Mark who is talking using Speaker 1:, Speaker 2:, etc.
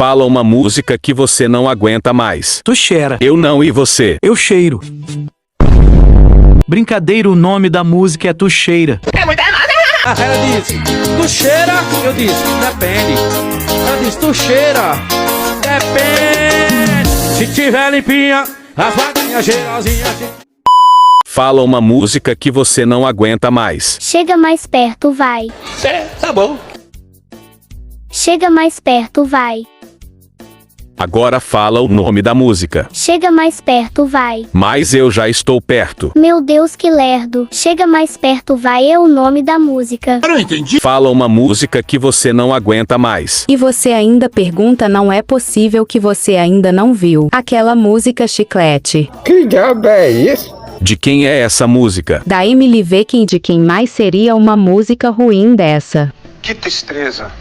Speaker 1: Fala uma música que você não aguenta mais.
Speaker 2: Tu cheira.
Speaker 1: Eu não e você.
Speaker 2: Eu cheiro. Brincadeira, o nome da música é Tu Cheira.
Speaker 3: Ela disse, tu cheira? Eu disse, depende. Ela disse, tu cheira? Depende. Se tiver limpinha, as vaguinhas cheirosinhas.
Speaker 1: Fala uma música que você não aguenta mais.
Speaker 4: Chega mais perto, vai.
Speaker 3: Tá bom.
Speaker 4: Chega mais perto, vai.
Speaker 1: Agora fala o nome da música.
Speaker 4: Chega mais perto, vai.
Speaker 1: Mas eu já estou perto.
Speaker 4: Meu Deus, que lerdo. Chega mais perto, vai é o nome da música.
Speaker 1: Fala uma música que você não aguenta mais.
Speaker 5: E você ainda pergunta, não é possível que você ainda não viu aquela música Chiclete.
Speaker 6: Que diabo é isso?
Speaker 1: De quem é essa música?
Speaker 5: Da Emily Veckin, de quem mais seria uma música ruim dessa?
Speaker 6: Que tristeza.